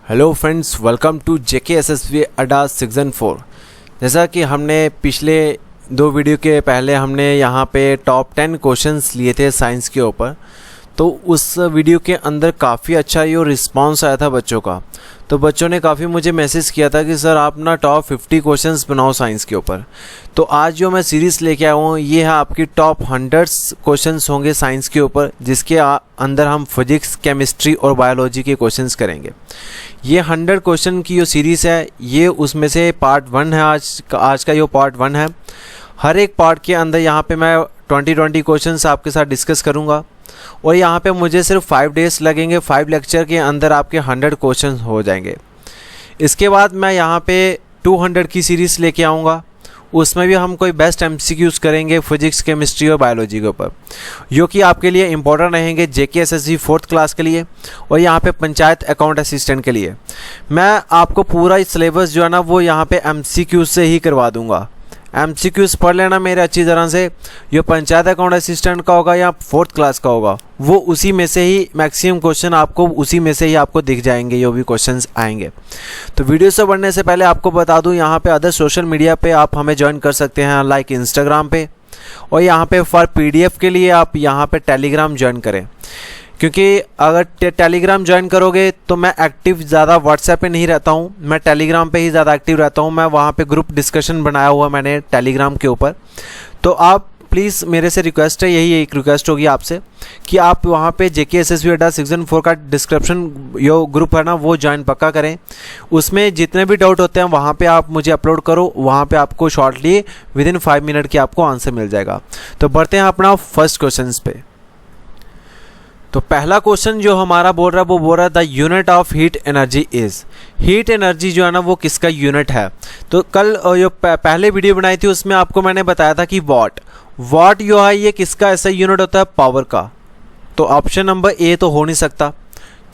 Hello friends, welcome to JK SSV Adda season 4। जैसा कि हमने पिछले दो वीडियो के पहले हमने यहाँ पे टॉप 10 क्वेश्चंस लिए थे साइंस के ऊपर, तो उस वीडियो के अंदर काफ़ी अच्छा ये रिस्पांस आया था बच्चों का। तो बच्चों ने काफ़ी मुझे मैसेज किया था कि सर आप ना टॉप 50 क्वेश्चंस बनाओ साइंस के ऊपर। तो आज जो मैं सीरीज़ लेके आया हूँ ये है आपकी टॉप 100 क्वेश्चंस होंगे साइंस के ऊपर, जिसके अंदर हम फिजिक्स, केमिस्ट्री और बायोलॉजी के क्वेश्चंस करेंगे। ये 100 क्वेश्चन की जो सीरीज़ है ये उसमें से पार्ट 1 है। आज का ये पार्ट 1 है। हर एक पार्ट के अंदर यहाँ पे मैं 20 क्वेश्चंस आपके साथ डिस्कस करूँगा और यहाँ पे मुझे सिर्फ 5 डेज़ लगेंगे। 5 लेक्चर के अंदर आपके 100 क्वेश्चन हो जाएंगे। इसके बाद मैं यहाँ पे 200 की सीरीज़ लेके आऊँगा। उसमें भी हम कोई बेस्ट एमसीक्यूज करेंगे फिजिक्स, केमिस्ट्री और बायोलॉजी के ऊपर, जो कि आपके लिए इंपॉर्टेंट रहेंगे जेके एसएससी 4th क्लास के लिए और यहाँ पे पंचायत अकाउंट असिस्टेंट के लिए। मैं आपको पूरा सिलेबस जो है ना वो यहाँ पे एमसीक्यूज से ही करवा दूँगा। एमसीक्यूज पढ़ लेना मेरे अच्छी तरह से। ये पंचायत अकाउंट असिस्टेंट का होगा या 4th क्लास का होगा, वो उसी में से ही मैक्सिमम क्वेश्चन आपको उसी में से ही आपको दिख जाएंगे, जो भी क्वेश्चंस आएंगे। तो वीडियो से बढ़ने से पहले आपको बता दूं, यहाँ पे अदर सोशल मीडिया पे आप हमें ज्वाइन कर सकते हैं, लाइक इंस्टाग्राम पे, और यहाँ पे फॉर पीडीएफ के लिए आप यहाँ पे टेलीग्राम ज्वाइन करें, क्योंकि अगर टेलीग्राम ज्वाइन करोगे तो मैं एक्टिव ज़्यादा व्हाट्सएप पे नहीं रहता हूँ, मैं टेलीग्राम पे ही ज़्यादा एक्टिव रहता हूँ। मैं वहाँ पे ग्रुप डिस्कशन बनाया हुआ मैंने टेलीग्राम के ऊपर। तो आप प्लीज़, मेरे से रिक्वेस्ट है, यही एक रिक्वेस्ट होगी आपसे कि आप वहाँ पे जेके एसएसवी अड्डा सीज़न 4 का डिस्क्रिप्शन जो ग्रुप है ना वो ज्वाइन पक्का करें। उसमें जितने भी डाउट होते हैं वहाँ पे आप मुझे अपलोड करो, वहाँ पे आपको शॉर्टली विदिन 5 मिनट के आपको आंसर मिल जाएगा। तो बढ़ते हैं अपना फर्स्ट क्वेश्चन पे। तो पहला क्वेश्चन जो हमारा बोल रहा है वो बोल रहा है the unit of heat energy is. Heat energy जो है ना वो किसका यूनिट है। तो कल जो पहले वीडियो बनाई थी उसमें आपको मैंने बताया था कि वाट जो है ये किसका ऐसा यूनिट होता है, पावर का। तो ऑप्शन नंबर ए तो हो नहीं सकता,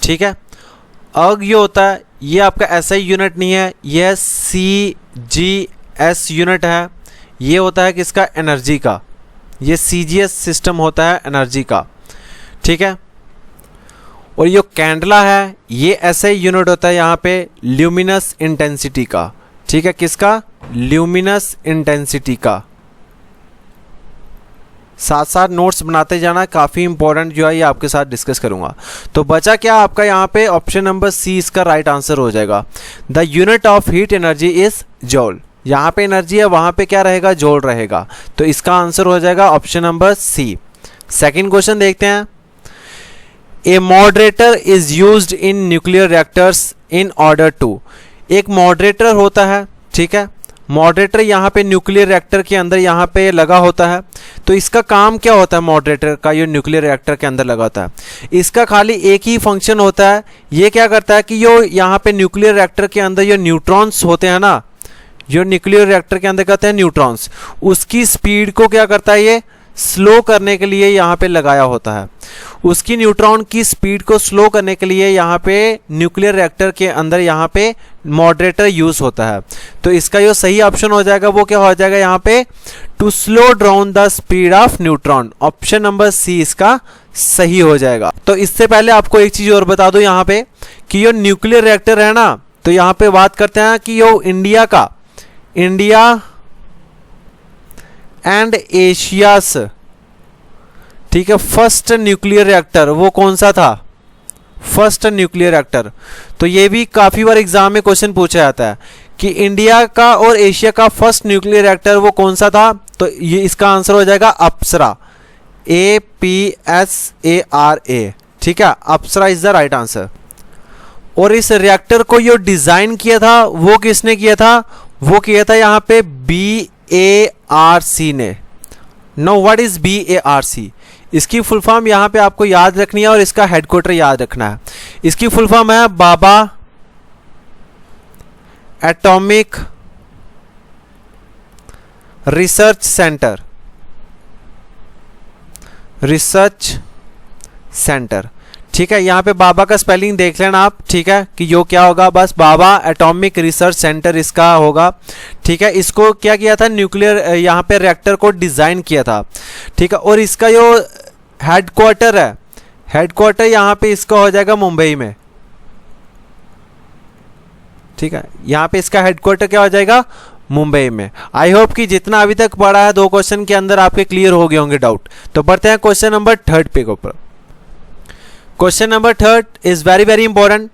ठीक है। अग जो होता है ये आपका ऐसा यूनिट नहीं है, यह CGS यूनिट है। ये होता है किसका, एनर्जी का। ये CGS सिस्टम होता है एनर्जी का, ठीक है। और ये कैंडला है ये ऐसा यूनिट होता है यहाँ पे ल्यूमिनस इंटेंसिटी का, ठीक है। किसका, ल्यूमिनस इंटेंसिटी का। साथ साथ नोट्स बनाते जाना, काफ़ी इंपॉर्टेंट जो है ये आपके साथ डिस्कस करूंगा। तो बचा क्या आपका यहाँ पे, ऑप्शन नंबर सी इसका राइट आंसर हो जाएगा। The unit of heat energy is जॉल। यहाँ पे एनर्जी है, वहाँ पे क्या रहेगा, जॉल रहेगा। तो इसका आंसर हो जाएगा option number C. Second question देखते हैं। A moderator is used in nuclear reactors in order to. एक मॉडरेटर होता है, ठीक है। मॉडरेटर यहाँ पे न्यूक्लियर रिएक्टर के अंदर यहाँ पे लगा होता है। तो इसका काम क्या होता है मॉडरेटर का, ये न्यूक्लियर रिएक्टर के अंदर लगा होता है। इसका खाली एक ही फंक्शन होता है। ये क्या करता है कि जो यहाँ पे न्यूक्लियर रिएक्टर के अंदर जो न्यूट्रॉन्स होते हैं ना, जो न्यूक्लियर रिएक्टर के अंदर कहते हैं न्यूट्रॉन्स, उसकी स्पीड को क्या करता है, ये स्लो करने के लिए यहाँ पे लगाया होता है। उसकी न्यूट्रॉन की स्पीड को स्लो करने के लिए यहाँ पे न्यूक्लियर रिएक्टर के अंदर यहाँ पे मॉडरेटर यूज होता है। तो इसका जो सही ऑप्शन हो जाएगा वो क्या हो जाएगा यहाँ पे, to slow down the speed of neutron. Option number C इसका सही हो जाएगा। तो इससे पहले आपको एक चीज और बता दो यहाँ पे कि जो न्यूक्लियर रिएक्टर है ना, तो यहाँ पे बात करते हैं कि जो इंडिया एंड एशियास, ठीक है, फर्स्ट न्यूक्लियर रिएक्टर वो कौन सा था, फर्स्ट न्यूक्लियर रिएक्टर। तो ये भी काफी बार एग्जाम में क्वेश्चन पूछा जाता है कि इंडिया का और एशिया का फर्स्ट न्यूक्लियर रिएक्टर वो कौन सा था। तो ये इसका आंसर हो जाएगा अप्सरा, APSARA, ठीक है। अप्सरा इज द राइट आंसर। और इस रिएक्टर को जो डिजाइन किया था वो किसने किया था, वो किया था यहाँ पे BARC ने। No, what is BARC। इसकी फुल फॉर्म यहाँ पे आपको याद रखनी है और इसका हेडक्वार्टर याद रखना है। इसकी फुल फॉर्म है बाबा एटॉमिक रिसर्च सेंटर, ठीक है। यहाँ पे बाबा का स्पेलिंग देख लेना आप, ठीक है, कि जो क्या होगा, बस बाबा एटॉमिक रिसर्च सेंटर इसका होगा, ठीक है। इसको क्या किया था, न्यूक्लियर यहाँ पे रिएक्टर को डिजाइन किया था, ठीक है। और इसका जो हेडक्वार्टर है, हेडक्वार्टर यहाँ पे इसका हो जाएगा मुंबई में, ठीक है, यहाँ पे इसका हेडक्वार्टर क्या हो जाएगा, मुंबई में। आई होप कि जितना अभी तक पढ़ा है 2 क्वेश्चन के अंदर आपके क्लियर हो गए होंगे डाउट। तो बढ़ते हैं क्वेश्चन नंबर 3 पे ऊपर। Question number 3 is very very important,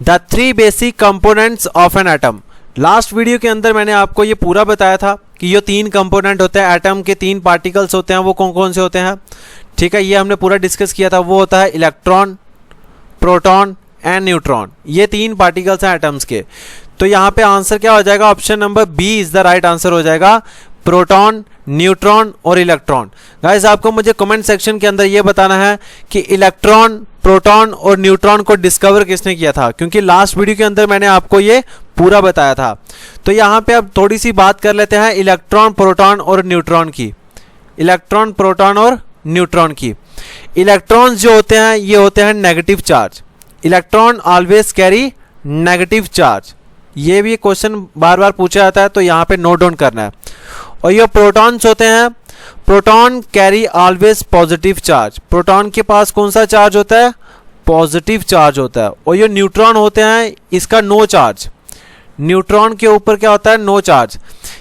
the 3 basic components of an atom. Last video के अंदर मैंने आपको ये पूरा बताया था कि ये 3 कंपोनेंट होते हैं, एटम के 3 पार्टिकल्स होते हैं, वो कौन कौन से होते हैं, ठीक है, ये हमने पूरा डिस्कस किया था। वो होता है इलेक्ट्रॉन, प्रोटॉन एंड न्यूट्रॉन, ये 3 पार्टिकल्स हैं एटम्स के। तो यहाँ पे आंसर क्या हो जाएगा, option number B is the right answer हो जाएगा, प्रोटॉन, न्यूट्रॉन और इलेक्ट्रॉन। गाइस आपको मुझे कमेंट सेक्शन के अंदर ये बताना है कि इलेक्ट्रॉन, प्रोटॉन और न्यूट्रॉन को डिस्कवर किसने किया था, क्योंकि लास्ट वीडियो के अंदर मैंने आपको ये पूरा बताया था। तो यहाँ पे अब थोड़ी सी बात कर लेते हैं इलेक्ट्रॉन, प्रोटॉन और न्यूट्रॉन की। इलेक्ट्रॉन, प्रोटॉन और न्यूट्रॉन की। इलेक्ट्रॉन्स जो होते हैं ये होते हैं negative charge. Electron always carry negative charge, ये भी क्वेश्चन बार बार पूछा जाता है, तो यहाँ पे नोट डाउन करना है। और ये प्रोटॉन्स होते हैं, proton carry always positive charge. Proton के पास कौन सा चार्ज होता है, पॉजिटिव चार्ज होता है। और ये न्यूट्रॉन होते हैं, इसका नो चार्ज। न्यूट्रॉन के ऊपर क्या होता है, नो चार्ज।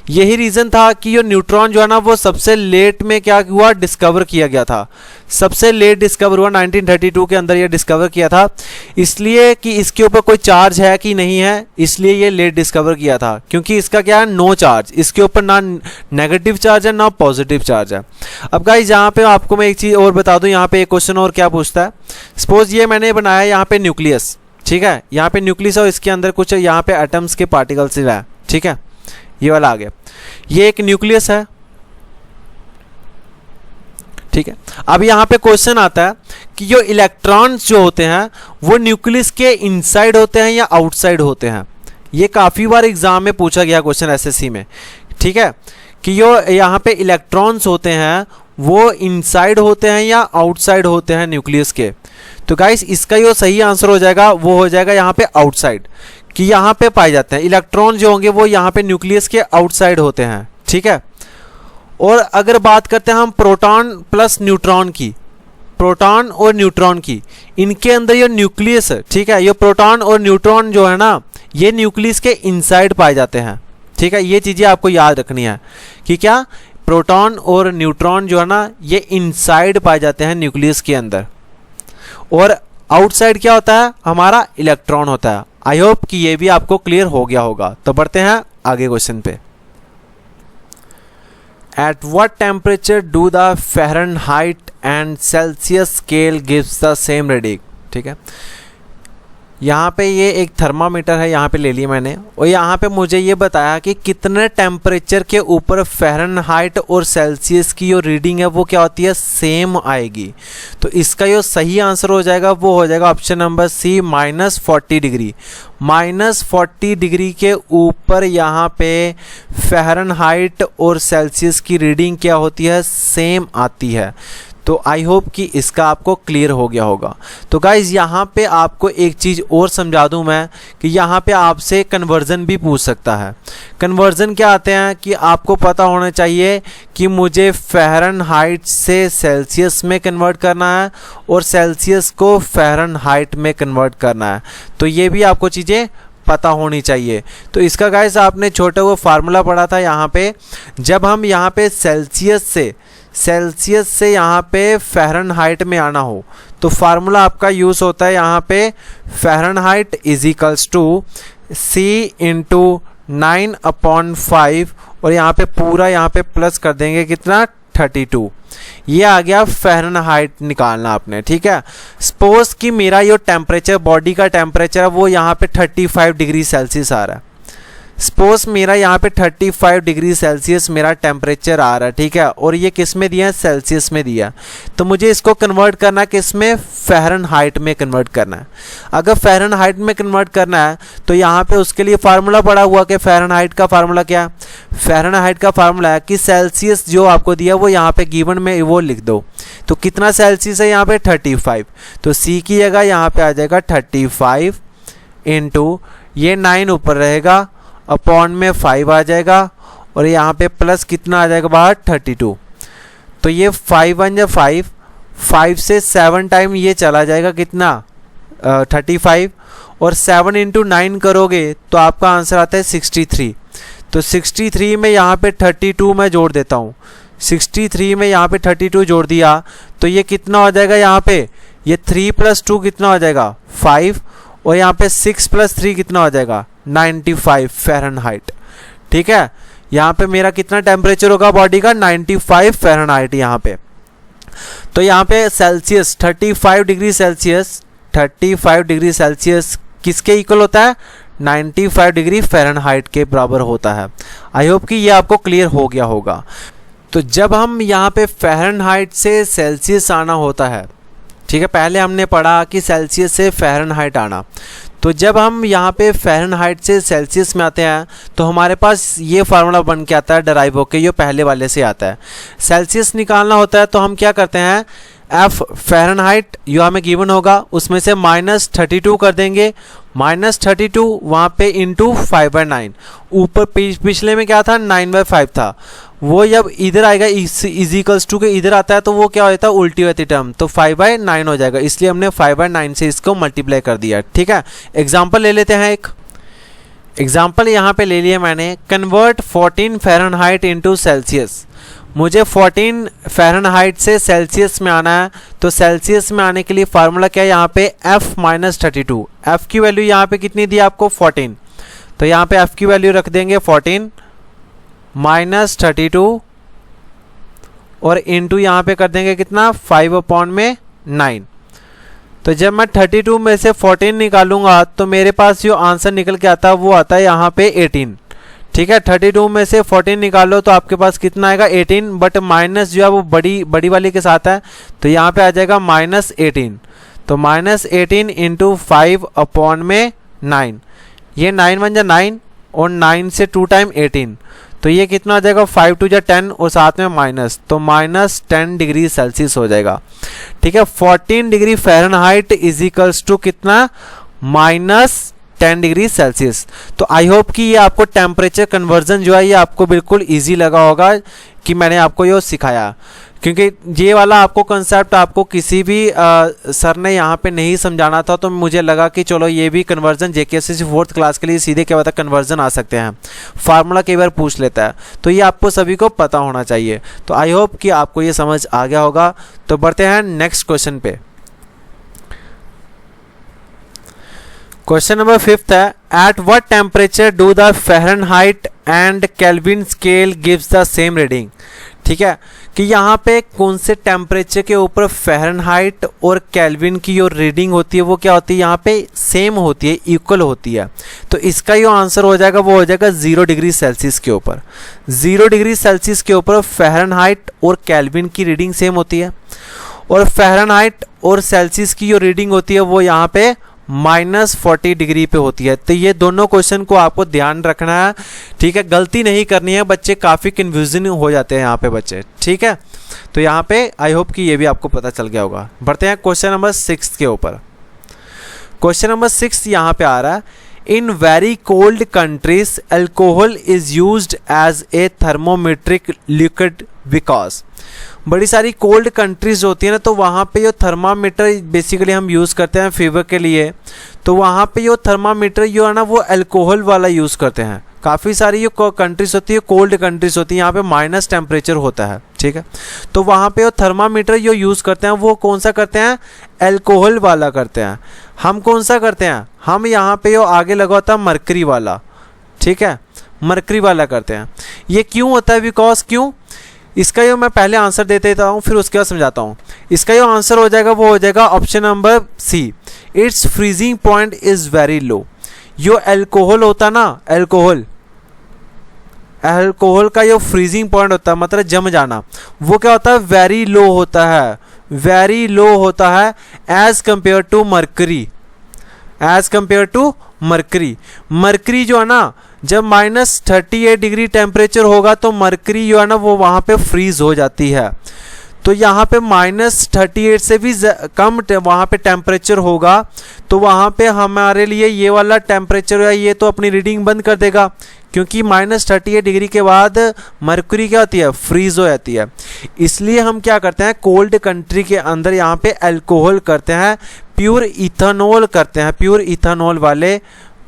यही रीज़न था कि ये न्यूट्रॉन जो है ना वो सबसे लेट में क्या हुआ, डिस्कवर किया गया था। सबसे लेट डिस्कवर हुआ 1932 के अंदर ये डिस्कवर किया था, इसलिए कि इसके ऊपर कोई चार्ज है कि नहीं है, इसलिए ये लेट डिस्कवर किया था, क्योंकि इसका क्या है, नो चार्ज। इसके ऊपर ना नेगेटिव चार्ज है ना पॉजिटिव चार्ज है। अब गाइस यहाँ पे आपको मैं एक चीज़ और बता दूँ, यहाँ पे एक क्वेश्चन और क्या पूछता है। सपोज ये मैंने बनाया यहाँ पे न्यूक्लियस, ठीक है, यहाँ पे न्यूक्लियस और इसके अंदर कुछ यहाँ पे एटम्स के पार्टिकल्स है, ठीक है, ये वाला आ गया। ये एक न्यूक्लियस है, ठीक है। अब यहाँ पे क्वेश्चन आता है कि जो इलेक्ट्रॉन्स जो होते हैं वो न्यूक्लियस के इनसाइड होते हैं या आउटसाइड होते हैं। ये काफ़ी बार एग्जाम में पूछा गया क्वेश्चन एसएससी में, ठीक है, कि जो यहाँ पे इलेक्ट्रॉन्स होते हैं वो इनसाइड होते हैं या आउटसाइड होते हैं न्यूक्लियस के। तो गाइस इसका जो सही आंसर हो जाएगा वो हो जाएगा यहाँ पे आउटसाइड, कि यहाँ पे पाए जाते हैं इलेक्ट्रॉन जो होंगे वो यहाँ पे न्यूक्लियस के आउटसाइड होते हैं, ठीक है। और अगर बात करते हैं हम प्रोटॉन प्लस न्यूट्रॉन की, प्रोटॉन और न्यूट्रॉन की, इनके अंदर ये न्यूक्लियस है, ठीक है, ये प्रोटॉन और न्यूट्रॉन जो है ना ये न्यूक्लियस के इनसाइड पाए जाते हैं, ठीक है। ये चीज़ें आपको याद रखनी है कि क्या प्रोटॉन और न्यूट्रॉन जो है ना ये इनसाइड पाए जाते हैं न्यूक्लियस के अंदर, और आउटसाइड क्या होता है, हमारा इलेक्ट्रॉन होता है। आई होप कि ये भी आपको क्लियर हो गया होगा। तो बढ़ते हैं आगे क्वेश्चन पे। At what temperature do the Fahrenheit and Celsius scale gives the same reading, ठीक है। यहाँ पे ये एक थर्मामीटर है, यहाँ पे ले लिया मैंने, और यहाँ पे मुझे ये बताया कि कितने टेम्परेचर के ऊपर फ़ारेनहाइट और सेल्सियस की जो रीडिंग है वो क्या होती है, सेम आएगी। तो इसका जो सही आंसर हो जाएगा वो हो जाएगा option number C, -40 degree. -40 degree के ऊपर यहाँ पे फ़ारेनहाइट और सेल्सियस की रीडिंग क्या होती है, सेम आती है। तो आई होप कि इसका आपको क्लियर हो गया होगा। तो गाइज़ यहाँ पे आपको एक चीज़ और समझा दूँ मैं कि यहाँ पे आपसे कन्वर्ज़न भी पूछ सकता है। कन्वर्ज़न क्या आते हैं कि आपको पता होना चाहिए कि मुझे फ़ारेनहाइट से सेल्सियस में कन्वर्ट करना है और सेल्सियस को फ़ारेनहाइट में कन्वर्ट करना है। तो ये भी आपको चीज़ें पता होनी चाहिए। तो इसका गाइस आपने छोटा वो फार्मूला पढ़ा था यहाँ पे, जब हम यहाँ पे सेल्सियस से यहाँ पे फ़ारेनहाइट में आना हो तो फार्मूला आपका यूज़ होता है यहाँ पे Fahrenheit is equals to C × 9/5 और यहाँ पे पूरा यहाँ पे प्लस कर देंगे कितना, 32। ये आ गया फ़ारेनहाइट निकालना आपने, ठीक है। सपोज कि मेरा ये टेम्परेचर, बॉडी का टेम्परेचर है वो यहाँ पे 35 डिग्री सेल्सियस आ रहा है। सपोज मेरा यहाँ पे 35 डिग्री सेल्सियस मेरा टेम्परेचर आ रहा है, ठीक है, और ये किस में दिया है, सेल्सियस में दिया। तो मुझे इसको कन्वर्ट करना है किस में, फ़ारेनहाइट में कन्वर्ट करना है। अगर फ़ारेनहाइट में कन्वर्ट करना है तो यहाँ पे उसके लिए फार्मूला पड़ा हुआ कि फ़ारेनहाइट का फार्मूला क्या है, फ़ारेनहाइट का फार्मूला है कि सेल्सियस जो आपको दिया वो यहाँ पे गिवन में वो लिख दो। तो कितना सेल्सियस है यहाँ पे, 35। तो C की जगह यहाँ पे आ जाएगा 35 इंटू ये 9 ऊपर रहेगा, अपॉन में 5 आ जाएगा, और यहाँ पे प्लस कितना आ जाएगा बाहर, 32। तो ये 5 1 या 5 से 7 टाइम ये चला जाएगा कितना, 35, और 7 इंटू 9 करोगे तो आपका आंसर आता है 63। तो 63 में यहाँ पे 32 मैं जोड़ देता हूँ, 63 में यहाँ पे 32 जोड़ दिया तो ये कितना हो जाएगा, यहाँ पे ये 3 + 2 कितना हो जाएगा 5, और यहाँ पे 6 + 3 कितना हो जाएगा 95 फ़ारेनहाइट। ठीक है, यहाँ पे मेरा कितना टेम्परेचर होगा बॉडी का 95 फ़ारेनहाइट यहाँ पे। तो यहाँ पे Celsius 35 degree Celsius, 35 degree Celsius किसके इक्वल होता है 95 डिग्री फ़ारेनहाइट के बराबर होता है। आई होप कि ये आपको क्लियर हो गया होगा। तो जब हम यहाँ पे फ़ारेनहाइट से सेल्सियस आना होता है, ठीक है, पहले हमने पढ़ा कि सेल्सियस से फ़ारेनहाइट आना, तो जब हम यहाँ पे फ़ारेनहाइट से सेल्सियस में आते हैं तो हमारे पास ये फार्मूला बन के आता है डराइव होके, ये पहले वाले से आता है। सेल्सियस निकालना होता है तो हम क्या करते हैं, एफ फ़ारेनहाइट जो हमें गिवन होगा उसमें से -32 कर देंगे, -32 वहाँ पे इंटू 5/9, ऊपर पिछले में क्या था 9/5 था, वो जब इधर आएगा इजिकल्स टू के इधर आता है तो वो क्या होता है उल्टी होती टर्म, तो 5/9 हो जाएगा, इसलिए हमने 5/9 से इसको मल्टीप्लाई कर दिया। ठीक है, एग्जाम्पल ले लेते हैं। एक एग्जाम्पल यहाँ पे ले लिया मैंने, कन्वर्ट 14 फ़ारेनहाइट इंटू सेल्सियस। मुझे 14 फ़ारेनहाइट से सेल्सियस में आना है, तो सेल्सियस में आने के लिए फार्मूला क्या है यहाँ पे F-32। F की वैल्यू यहाँ पे कितनी दी आपको 14, तो यहाँ पे F की वैल्यू रख देंगे 14 -32 और इंटू यहाँ पे कर देंगे कितना 5/9। तो जब मैं 32 में से 14 निकालूंगा तो मेरे पास जो आंसर निकल के आता है वो आता है यहाँ पे 18। ठीक है, 32 में से 14 निकालो तो आपके पास कितना आएगा 18, बट माइनस जो है वो बड़ी वाली के साथ है, तो यहाँ पे आ जाएगा -18। तो -18 इंटू 5/9, ये 9 × 9 और 9 से 2 टाइम 18, तो ये कितना हो जाएगा 5 × 10 और साथ में माइनस, तो -10 डिग्री सेल्सियस हो जाएगा। ठीक है, 14 डिग्री फ़ारेनहाइट इजिकल्स टू कितना -10 डिग्री सेल्सियस। तो आई होप कि ये आपको टेम्परेचर कन्वर्जन जो है ये आपको बिल्कुल इजी लगा होगा कि मैंने आपको ये सिखाया, क्योंकि ये वाला आपको कंसेप्ट आपको किसी भी सर ने यहाँ पे नहीं समझाना था, तो मुझे लगा कि चलो ये भी कन्वर्जन जेकेएसएससी 4th क्लास के लिए सीधे क्या होता है कन्वर्जन आ सकते हैं, फार्मूला कई बार पूछ लेता है, तो ये आपको सभी को पता होना चाहिए। तो आई होप कि आपको ये समझ आ गया होगा। तो बढ़ते हैं नेक्स्ट क्वेश्चन पे। क्वेश्चन नंबर 5 है, at what temperature do the Fahrenheit and kelvin scale gives the same reading. ठीक है, कि यहाँ पे कौन से टेम्परेचर के ऊपर फ़ारेनहाइट और केल्विन की जो रीडिंग होती है वो क्या होती है यहाँ पे सेम होती है, इक्वल होती है। तो इसका जो आंसर हो जाएगा वो हो जाएगा 0 डिग्री सेल्सियस के ऊपर। 0 डिग्री सेल्सियस के ऊपर फ़ारेनहाइट और केल्विन की रीडिंग सेम होती है, और फ़ारेनहाइट और सेल्सियस की जो रीडिंग होती है वो यहाँ पे -40 डिग्री पे होती है। तो ये दोनों क्वेश्चन को आपको ध्यान रखना है, ठीक है, गलती नहीं करनी है। बच्चे काफ़ी कन्फ्यूजन हो जाते हैं यहाँ पे बच्चे, ठीक है। तो यहाँ पे आई होप कि ये भी आपको पता चल गया होगा। बढ़ते हैं क्वेश्चन नंबर 6 के ऊपर। क्वेश्चन नंबर 6 यहाँ पे आ रहा है, in very cold countries alcohol is used as a thermometric liquid because. बड़ी सारी कोल्ड कंट्रीज होती है ना, तो वहाँ पे जो थर्मामीटर बेसिकली हम यूज़ करते हैं फीवर के लिए, तो वहाँ पे जो थर्मामीटर जो है ना वो अल्कोहल वाला यूज़ करते हैं। काफ़ी सारी जो कंट्रीज होती है कोल्ड कंट्रीज होती है, यहाँ पे माइनस टेम्परेचर होता है, ठीक है। तो वहाँ पे जो थर्मामीटर जो यूज़ करते हैं वो कौन सा करते हैं, अल्कोहल वाला करते हैं। हम कौन सा करते हैं, हम यहाँ पे जो आगे लगा होता है मरकरी वाला, ठीक है, मरकरी वाला करते हैं। ये क्यों होता है, बिकॉज क्यों, इसका जो मैं पहले आंसर दे देता हूँ फिर उसके बाद समझाता हूँ। इसका जो आंसर हो जाएगा वो हो जाएगा option number C, it's freezing point is very low. जो अल्कोहल होता ना, अल्कोहल का जो फ्रीजिंग पॉइंट होता है मतलब जम जाना, वो क्या होता है, वेरी लो होता है, वेरी लो होता है as compare to mercury, as compare to mercury. Mercury जो है ना जब -38 डिग्री टेम्परेचर होगा तो मरकरी जो है ना वो वहाँ पे फ्रीज हो जाती है। तो यहाँ पे -38 से भी कम वहाँ पे टेम्परेचर होगा, तो वहाँ पे हमारे लिए ये वाला टेम्परेचर है ये तो अपनी रीडिंग बंद कर देगा, क्योंकि -38 डिग्री के बाद मरकरी क्या होती है, फ्रीज हो जाती है। इसलिए हम क्या करते हैं, कोल्ड कंट्री के अंदर यहाँ पे अल्कोहल करते हैं, प्योर इथेनॉल करते हैं, प्योर इथेनॉल वाले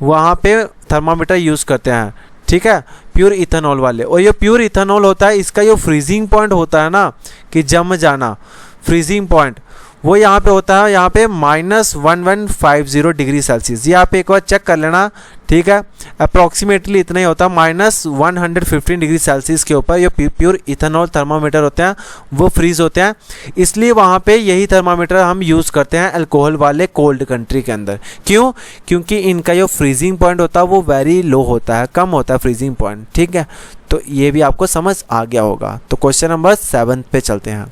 वहाँ पे थर्मामीटर यूज़ करते हैं, ठीक है, प्योर इथेनॉल वाले। और ये प्योर इथेनॉल होता है, इसका जो फ्रीजिंग पॉइंट होता है ना कि जम जाना, फ्रीजिंग पॉइंट वो यहाँ पे होता है, यहाँ पे -1150 डिग्री सेल्सियस। ये आप एक बार चेक कर लेना, ठीक है, अप्रॉक्सीमेटली इतना ही होता है, -115 डिग्री सेल्सियस के ऊपर ये प्योर इथेनॉल थर्मामीटर होते हैं वो फ्रीज होते हैं। इसलिए वहाँ पे यही थर्मामीटर हम यूज़ करते हैं अल्कोहल वाले कोल्ड कंट्री के अंदर। क्यों? क्योंकि इनका जो फ्रीजिंग पॉइंट होता है वो वेरी लो होता है, कम होता है फ्रीजिंग पॉइंट, ठीक है। तो ये भी आपको समझ आ गया होगा। तो क्वेश्चन नंबर 7 पे चलते हैं।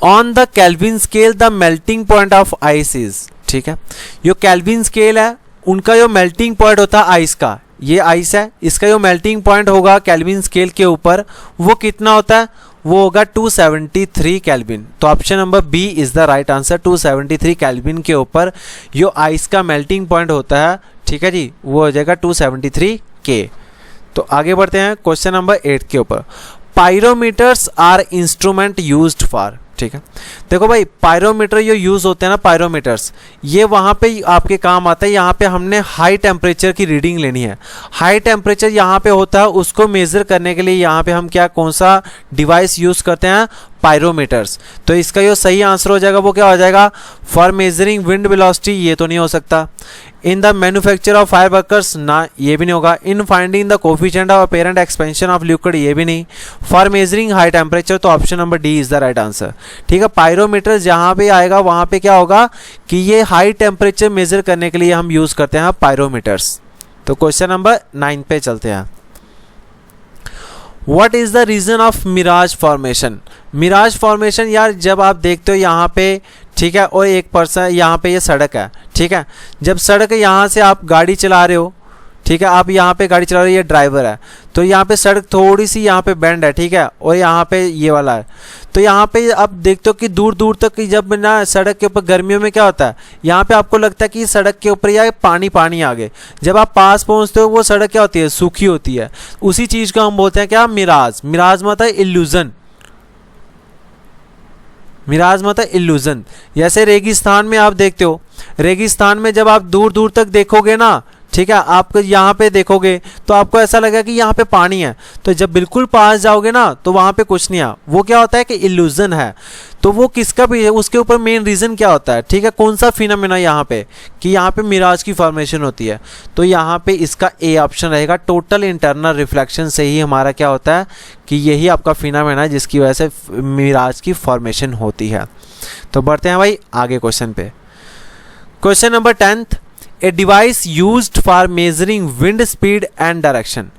On the kelvin scale the melting point of ice is, ठीक है, जो केल्विन स्केल है उनका जो मेल्टिंग पॉइंट होता है आइस का, ये आइस है, इसका जो मेल्टिंग पॉइंट होगा केल्विन स्केल के ऊपर वो कितना होता है, वो होगा 273 केल्विन। तो option number B is the right answer. 273 kelvin के ऊपर जो आइस का मेल्टिंग पॉइंट होता है, ठीक है जी, वो हो जाएगा 273 के। तो आगे बढ़ते हैं क्वेश्चन नंबर 8 के ऊपर। Pyrometers are instrument used for, ठीक है, देखो भाई पायरोमीटर जो यूज़ होते हैं ना, पायरोमीटर्स ये वहाँ पे आपके काम आता है। यहाँ पे हमने हाई टेम्परेचर की रीडिंग लेनी है। हाई टेम्परेचर यहाँ पे होता है, उसको मेज़र करने के लिए यहाँ पे हम क्या कौन सा डिवाइस यूज़ करते हैं, पायरोमीटर्स। तो इसका जो सही आंसर हो जाएगा वो क्या हो जाएगा, फॉर मेजरिंग विंड वेलोसिटी, ये तो नहीं हो सकता। In the manufacture of fire workers, ना ये भी नहीं होगा। In finding the coefficient of apparent expansion of liquid, ये भी नहीं। फॉर मेजरिंग हाई टेम्परेचर, तो option number D is the right answer, ठीक है। पायरोमीटर जहाँ पे आएगा वहाँ पे क्या होगा कि ये हाई टेम्परेचर मेजर करने के लिए हम यूज़ करते हैं पायरोमीटर्स। तो क्वेश्चन नंबर 9 पे चलते हैं। What is the reason of mirage formation? Mirage formation यार जब आप देखते हो यहाँ पे, ठीक है, और एक पर्सन यहाँ पे ये सड़क है, ठीक है, जब सड़क यहाँ से आप गाड़ी चला रहे हो, ठीक है, आप यहाँ पे गाड़ी चला रहे हो, ये ड्राइवर है, तो यहाँ पे सड़क थोड़ी सी यहाँ पे बेंड है, ठीक है, और यहाँ पे ये वाला है, तो यहाँ पे आप देखते हो कि दूर दूर तक जब ना सड़क के ऊपर गर्मियों में क्या होता है, यहाँ पे आपको लगता है कि सड़क के ऊपर या पानी पानी आ गए, जब आप पास पहुँचते हो वो सड़क क्या होती है, सूखी होती है। उसी चीज़ को हम बोलते हैं क्या, मिराज। मिराज मतलब इल्यूजन, मिराज मतलब इल्यूजन। जैसे रेगिस्तान में आप देखते हो, रेगिस्तान में जब आप दूर दूर तक देखोगे ना, ठीक है, आप यहाँ पे देखोगे तो आपको ऐसा लगेगा कि यहाँ पे पानी है, तो जब बिल्कुल पास जाओगे ना तो वहाँ पे कुछ नहीं है, वो क्या होता है कि इल्यूजन है। तो वो किसका भी है, उसके ऊपर मेन रीज़न क्या होता है, ठीक है, कौन सा फिनोमेना यहाँ पे कि यहाँ पे मिराज की फॉर्मेशन होती है। तो यहाँ पे इसका ए ऑप्शन रहेगा, टोटल इंटरनल रिफ्लेक्शन से ही हमारा क्या होता है कि यही आपका फिनोमेना है जिसकी वजह से मिराज की फॉर्मेशन होती है। तो बढ़ते हैं भाई आगे क्वेश्चन पे। Question number 10, a device used for measuring wind speed and direction.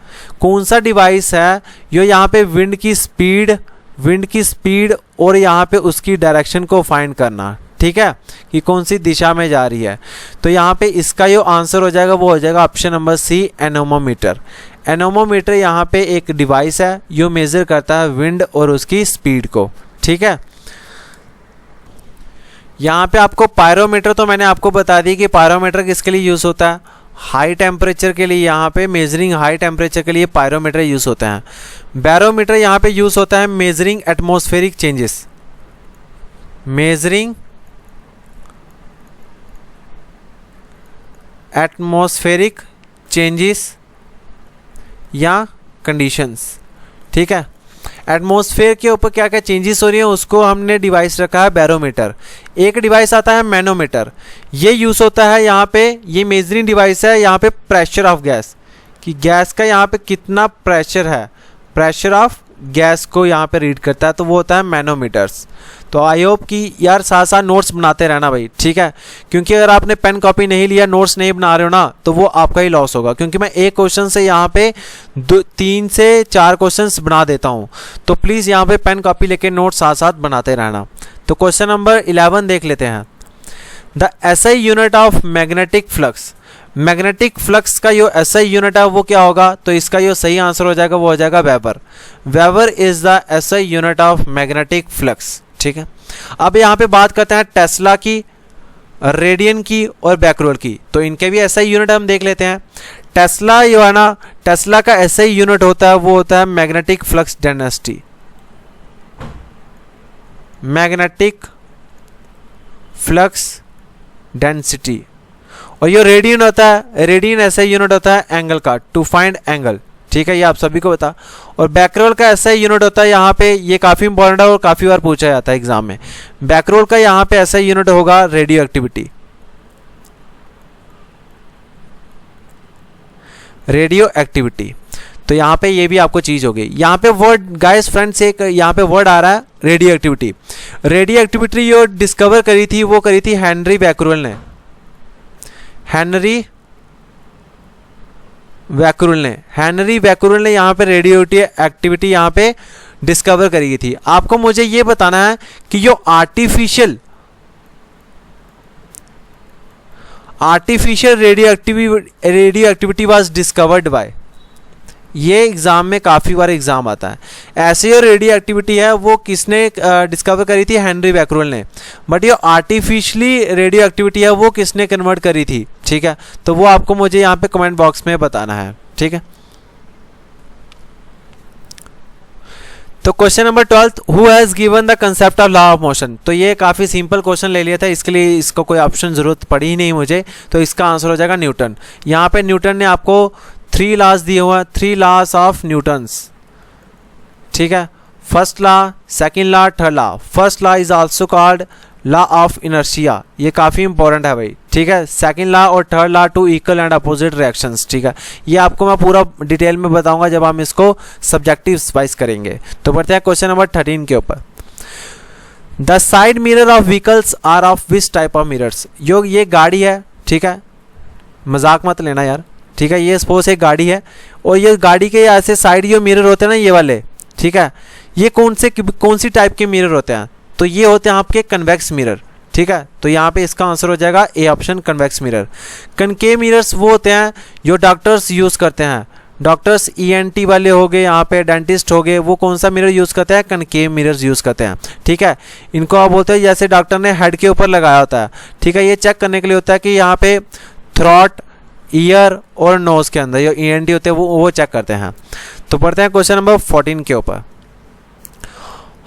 कौन सा डिवाइस है जो यहाँ पे विंड की स्पीड और यहाँ पे उसकी डायरेक्शन को फाइंड करना, ठीक है, कि कौन सी दिशा में जा रही है। तो यहाँ पे इसका जो आंसर हो जाएगा वो हो जाएगा ऑप्शन नंबर सी, एनोमोमीटर। एनोमोमीटर यहाँ पे एक डिवाइस है जो मेजर करता है विंड और उसकी स्पीड को, ठीक है। यहाँ पे आपको पायरोमीटर तो मैंने आपको बता दी कि पायरोमीटर किसके लिए यूज़ होता है, हाई टेम्परेचर के लिए, यहाँ पे मेजरिंग हाई टेम्परेचर के लिए पायरोमीटर यूज़ होता है। बैरोमीटर यहाँ पे यूज़ होता है measuring atmospheric changes, measuring atmospheric changes या कंडीशंस, ठीक है। एटमॉस्फेयर के ऊपर क्या क्या चेंजेस हो रही हैं उसको हमने डिवाइस रखा है बैरोमीटर। एक डिवाइस आता है मैनोमीटर, ये यूज़ होता है यहाँ पे, ये मेजरिंग डिवाइस है यहाँ पे प्रेशर ऑफ गैस, कि गैस का यहाँ पे कितना प्रेशर है, प्रेशर ऑफ गैस को यहाँ पे रीड करता है, तो वो होता है मैनोमीटर्स। तो आई होप कि यार साथ साथ नोट्स बनाते रहना भाई, ठीक है, क्योंकि अगर आपने पेन कॉपी नहीं लिया, नोट्स नहीं बना रहे हो ना, तो वो आपका ही लॉस होगा, क्योंकि मैं एक क्वेश्चन से यहाँ पे 3 से 4 क्वेश्चंस बना देता हूँ। तो प्लीज़ यहाँ पे पेन कॉपी लेके नोट्स साथ साथ बनाते रहना। तो क्वेश्चन नंबर 11 देख लेते हैं। The SI unit of magnetic flux. Magnetic flux का जो एसआई यूनिट है वो क्या होगा, तो इसका जो सही आंसर हो जाएगा वो हो जाएगा weber. Weber is the SI unit of magnetic flux. ठीक है, अब यहाँ पे बात करते हैं टेस्ला की, रेडियन की और बैकरोल की, तो इनके भी एसआई यूनिट हम देख लेते हैं। टेस्ला जो है ना, टेस्ला का एसआई यूनिट होता है वो होता है magnetic flux density, magnetic flux density. और ये रेडियन होता है, रेडियन एसआई यूनिट होता है एंगल का, टू फाइंड एंगल। ठीक है, ये आप सभी को पता। और बैकरोल का एसआई यूनिट होता है यहाँ पे, ये काफ़ी इंपॉर्टेंट है और काफ़ी बार पूछा जाता है एग्जाम में। बैकरोल का यहाँ पे एसआई यूनिट होगा रेडियो एक्टिविटी, रेडियो एक्टिविटी। तो यहाँ पे ये भी आपको चीज़ हो गई। यहाँ पे वर्ड गाइस फ्रेंड्स, एक यहाँ पे वर्ड आ रहा है रेडियो एक्टिविटी। रेडियो एक्टिविटी जो डिस्कवर करी थी वो करी थी हेनरी बैकरोल ने, हेनरी बैकरोल ने यहाँ पे रेडियो एक्टिविटी यहाँ पे डिस्कवर करी थी। आपको मुझे ये बताना है कि जो artificial radio activity was discovered by, ये एग्जाम में काफ़ी बार एग्जाम आता है। ऐसे जो रेडियो एक्टिविटी है वो किसने डिस्कवर करी थी, हेनरी बैकरोल ने। बट ये आर्टिफिशियली रेडियो एक्टिविटी है वो किसने कन्वर्ट करी थी। ठीक है, तो वो आपको मुझे यहाँ पे कमेंट बॉक्स में बताना है। ठीक है, तो question number 12, who has given the concept of law of motion. तो ये काफ़ी सिंपल क्वेश्चन ले लिया था, इसके लिए इसको कोई ऑप्शन ज़रूरत पड़ी ही नहीं मुझे, तो इसका आंसर हो जाएगा न्यूटन। यहाँ पे न्यूटन ने आपको 3 लॉज दिए हुए हैं, 3 लॉज ऑफ न्यूटन्स। ठीक है, first law, second law, third law. First law is also called law of inertia, ये काफ़ी इंपॉर्टेंट है भाई। ठीक है, सेकंड लॉ और third law to equal and opposite reactions. ठीक है, ये आपको मैं पूरा डिटेल में बताऊंगा जब हम इसको सब्जेक्टिव वाइज करेंगे। तो बढ़ते हैं क्वेश्चन नंबर 13 के ऊपर। The side mirror of vehicles are of which type of mirrors. ये गाड़ी है, ठीक है, मजाक मत लेना यार। ठीक है, ये सपोज एक गाड़ी है और ये गाड़ी के ऐसे साइड जो मिरर होते हैं ना ये वाले, ठीक है, ये कौन सी टाइप के मिरर होते हैं, तो ये होते हैं आपके कन्वेक्स मिरर। ठीक है, तो यहाँ पे इसका आंसर हो जाएगा A option, convex mirror. Concave mirrors वो होते हैं जो डॉक्टर्स यूज़ करते हैं, डॉक्टर्स ENT वाले हो गए, यहाँ पे डेंटिस्ट हो गए, वो कौन सा मिरर यूज़ करते हैं, कनकेव मिरर्स यूज़ करते हैं। ठीक है, इनको आप बोलते हैं जैसे डॉक्टर ने हेड के ऊपर लगाया होता है। ठीक है, ये चेक करने के लिए होता है कि यहाँ पे थ्रॉट, ईयर और नोज के अंदर जो ENT होते हैं वो चेक करते हैं। तो पढ़ते हैं क्वेश्चन नंबर 14 के ऊपर।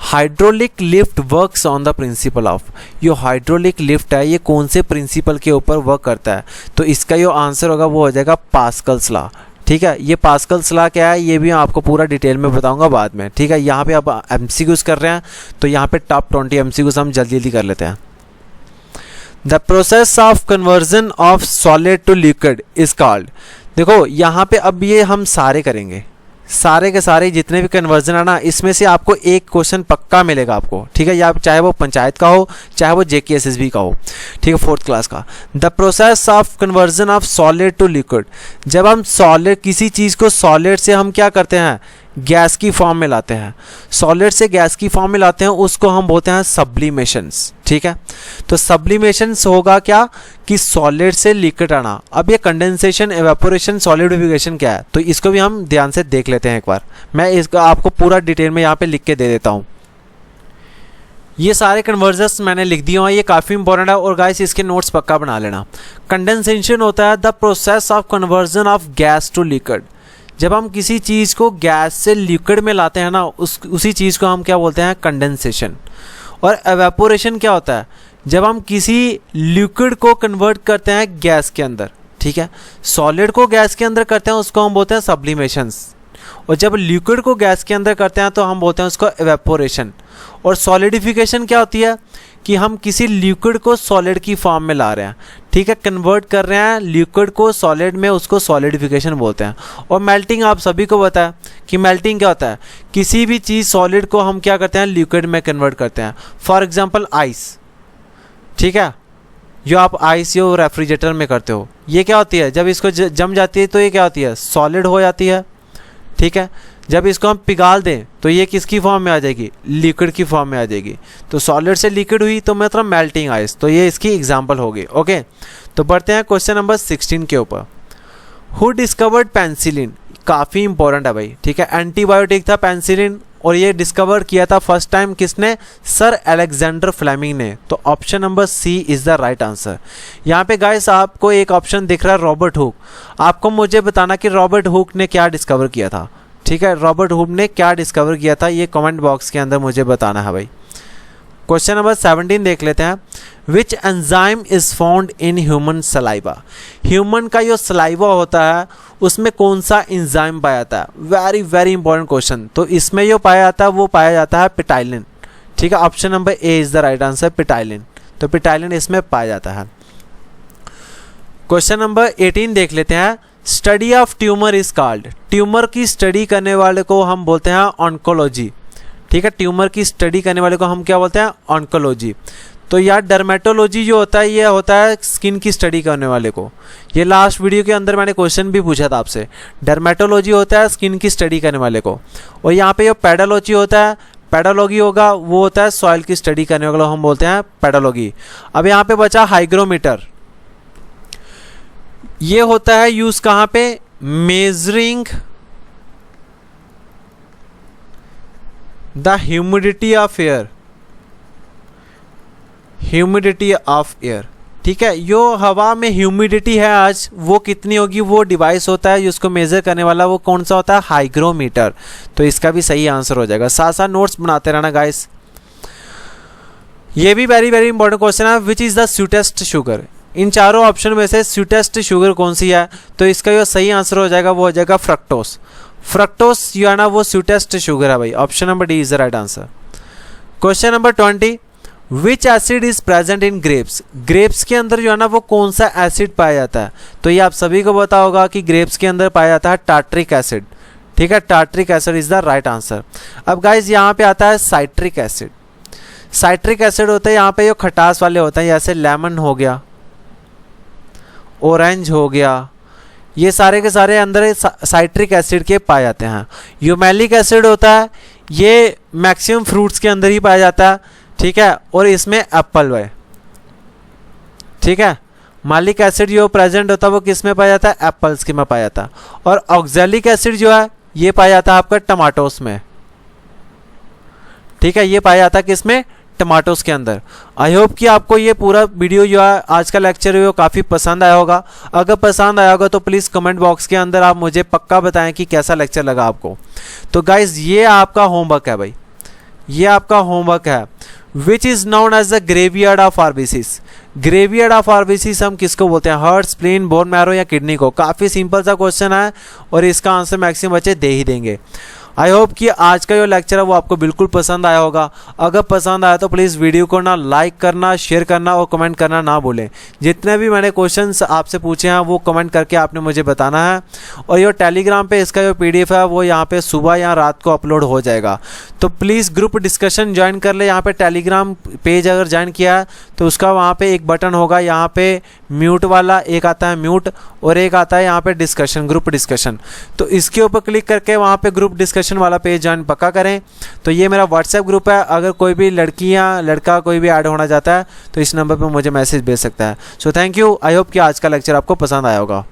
Hydraulic lift works on the principle of. ये हाइड्रोलिक लिफ्ट है, ये कौन से प्रिंसिपल के ऊपर वर्क करता है, तो इसका जो आंसर होगा वो हो जाएगा पास्कल्स लॉ। ठीक है, ये पास्कल्स लॉ क्या है ये भी मैं आपको पूरा डिटेल में बताऊंगा बाद में। ठीक है, यहाँ पे आप MCQs कर रहे हैं तो यहाँ पे टॉप 20 MCQs हम जल्दी जल्दी कर लेते हैं। The process of conversion of solid to liquid is called. देखो यहाँ पे अब ये हम सारे करेंगे, सारे के सारे जितने भी कन्वर्जन है ना, इसमें से आपको एक क्वेश्चन पक्का मिलेगा आपको। ठीक है, या चाहे वो पंचायत का हो चाहे वो JKSSB का हो। ठीक है, 4th क्लास का। The process of conversion of solid to liquid. जब हम सॉलिड किसी चीज़ को सॉलिड से हम क्या करते हैं, गैस की फॉर्म में लाते हैं, सॉलिड से गैस की फॉर्म में लाते हैं, उसको हम बोलते हैं सब्लिमेशंस। ठीक है, तो सब्लिमेशंस होगा क्या कि सॉलिड से लिक्विड आना। अब ये कंडेंसेशन, एवेपोरेशन, सॉलिडिफिकेशन क्या है, तो इसको भी हम ध्यान से देख लेते हैं एक बार। मैं इसका आपको पूरा डिटेल में यहाँ पे लिख के दे देता हूँ। ये सारे कन्वर्जन्स मैंने लिख दिए हैं, ये काफ़ी इंपॉर्टेंट है और गाइस इसके नोट्स पक्का बना लेना। कंडेंसेशन होता है the process of conversion of gas to liquid. जब हम किसी चीज़ को गैस से लिक्विड में लाते हैं ना, उसी चीज़ को हम क्या बोलते हैं, कंडेंसेशन। और एवेपोरेशन क्या होता है, जब हम किसी लिक्विड को कन्वर्ट करते हैं गैस के अंदर। ठीक है, सॉलिड को गैस के अंदर करते हैं उसको हम बोलते हैं सब्लिमेशंस, और जब लिक्विड को गैस के अंदर करते हैं तो हम बोलते हैं उसको एवेपोरेशन। और सॉलिडिफिकेशन क्या होती है कि हम किसी लिक्विड को सॉलिड की फॉर्म में ला रहे हैं। ठीक है, कन्वर्ट कर रहे हैं लिक्विड को सॉलिड में, उसको सॉलिडिफिकेशन बोलते हैं। और मेल्टिंग आप सभी को पता है कि मेल्टिंग क्या होता है, किसी भी चीज़ सॉलिड को हम क्या करते हैं, लिक्विड में कन्वर्ट करते हैं। For example ice. ठीक है, जो आप आइस जो रेफ्रिजरेटर में करते हो, ये क्या होती है, जब इसको जम जाती है तो ये क्या होती है, सॉलिड हो जाती है। ठीक है, जब इसको हम पिघाल दें तो ये किसकी फॉर्म में आ जाएगी, लिक्विड की फॉर्म में आ जाएगी। तो सॉलिड से लिक्विड हुई तो मतलब मेल्टिंग आइस, तो ये इसकी एग्जांपल होगी। ओके, तो बढ़ते हैं क्वेश्चन नंबर 16 के ऊपर। हु डिस्कवर्ड पेंसिलिन, काफ़ी इंपॉर्टेंट है भाई, ठीक है। एंटीबायोटिक था पेंसिलिन और ये डिस्कवर किया था फर्स्ट टाइम किसने, सर अलेक्जेंडर फ्लेमिंग ने। तो option number C is the right answer. यहाँ पे गाइस आपको एक ऑप्शन दिख रहा है रॉबर्ट हुक, आपको मुझे बताना कि रॉबर्ट हुक ने क्या डिस्कवर किया था, ठीक है। रॉबर्ट हुक ने क्या डिस्कवर किया था ये कमेंट बॉक्स के अंदर मुझे बताना है भाई। क्वेश्चन नंबर 17 देख लेते हैं। Which enzyme is found in human saliva, human का जो सलाइवा होता है उसमें कौन सा एंजाइम पाया जाता है, वेरी वेरी इंपॉर्टेंट क्वेश्चन। तो इसमें जो पाया जाता है वो पाया जाता है पिटाइलिन, ठीक है। Option number A is the right answer, ptyalin. तो पिटाइलिन इसमें पाया जाता है। क्वेश्चन नंबर 18 देख लेते हैं। Study of tumour is called, tumour की स्टडी करने वाले को हम बोलते हैं ऑन्कोलॉजी, ठीक है। ट्यूमर की स्टडी करने वाले को हम क्या बोलते हैं, ऑन्कोलॉजी। तो यार डर्मेटोलॉजी जो होता है ये होता है स्किन की स्टडी करने वाले को। ये लास्ट वीडियो के अंदर मैंने क्वेश्चन भी पूछा था आपसे। डर्मेटोलॉजी होता है स्किन की स्टडी करने वाले को, और यहाँ पे जो पेडोलॉजी होता है, पेडोलॉजी होगा वो होता है सॉइल की स्टडी करने वाले को हम बोलते हैं पेडोलॉजी। अब यहाँ पे बचा हाइग्रोमीटर, ये होता है यूज कहाँ पे, measuring the humidity of air, humidity of air, ठीक है। जो हवा में ह्यूमिडिटी है आज वो कितनी होगी, वो डिवाइस होता है जिसको मेजर करने वाला, वो कौन सा होता है, हाइग्रोमीटर। तो इसका भी सही आंसर हो जाएगा। साथ साथ नोट्स बनाते रहना गाइस। ये भी वेरी वेरी इंपॉर्टेंट क्वेश्चन है। Which is the sweetest sugar, इन चारों ऑप्शन में से स्वीटेस्ट शुगर कौन सी है, तो इसका जो सही आंसर हो जाएगा वो हो जाएगा फ्रक्टोस। फ्रक्टोस जो है ना वो स्वीटेस्ट शुगर है भाई। Option number D is the right answer. Question number 20। Which acid is present in grapes, grapes के अंदर जो है ना वो कौन सा एसिड पाया जाता है, तो ये आप सभी को पता होगा कि ग्रेप्स के अंदर पाया जाता है टार्ट्रिक एसिड, ठीक है। Tartaric acid is the right answer. अब गाइज यहाँ पे आता है साइट्रिक एसिड। साइट्रिक एसिड होता है यहाँ पे जो खटास वाले होते हैं, जैसे लेमन हो गया, ऑरेंज हो गया, ये सारे के सारे अंदर साइट्रिक एसिड के पाए जाते हैं। यूमैलिक एसिड होता है, ये मैक्सिमम फ्रूट्स के अंदर ही पाया जाता है, ठीक है। और इसमें एप्पल है, ठीक है। मालिक एसिड जो प्रेजेंट होता है वो किस में पाया जाता है, एप्पल्स के में पाया जाता है। और ऑक्जेलिक एसिड जो है ये पाया जाता है आपका टमाटोस में, ठीक है। ये पाया जाता है किसमें, टमाटोस के अंदर। आई होप कि आपको ये पूरा वीडियो जो है आज का लेक्चर है वो काफ़ी पसंद आया होगा। अगर पसंद आया होगा तो प्लीज़ कमेंट बॉक्स के अंदर आप मुझे पक्का बताएं कि कैसा लेक्चर लगा आपको। तो गाइज ये आपका होमवर्क है भाई, ये आपका होमवर्क है। Which is known as the graveyard of RBCs, graveyard of RBCs हम किसको बोलते हैं, हार्ट, स्प्लीन, बोन मैरो या किडनी को। काफ़ी सिंपल सा क्वेश्चन है और इसका आंसर मैक्सिमम बच्चे दे ही देंगे। आई होप कि आज का जो लेक्चर है वो आपको बिल्कुल पसंद आया होगा। अगर पसंद आया तो प्लीज़ वीडियो को ना लाइक करना, शेयर करना और कमेंट करना ना भूलें। जितने भी मैंने क्वेश्चंस आपसे पूछे हैं वो कमेंट करके आपने मुझे बताना है। और ये टेलीग्राम पे इसका जो PDF है वो यहाँ पे सुबह या रात को अपलोड हो जाएगा। तो प्लीज़ ग्रुप डिस्कशन ज्वाइन कर ले। यहाँ पे टेलीग्राम पेज अगर ज्वाइन किया है तो उसका वहाँ पे एक बटन होगा, यहाँ पे म्यूट वाला, एक आता है म्यूट और एक आता है यहाँ पे डिस्कशन, ग्रुप डिस्कशन। तो इसके ऊपर क्लिक करके वहाँ पे ग्रुप डिस्कशन वाला पेज ज्वाइन पक्का करें। तो ये मेरा व्हाट्सएप ग्रुप है, अगर कोई भी लड़की या लड़का कोई भी ऐड होना चाहता है तो इस नंबर पर मुझे मैसेज भेज सकता है। So thank you. I hope कि आज का लेक्चर आपको पसंद आया होगा।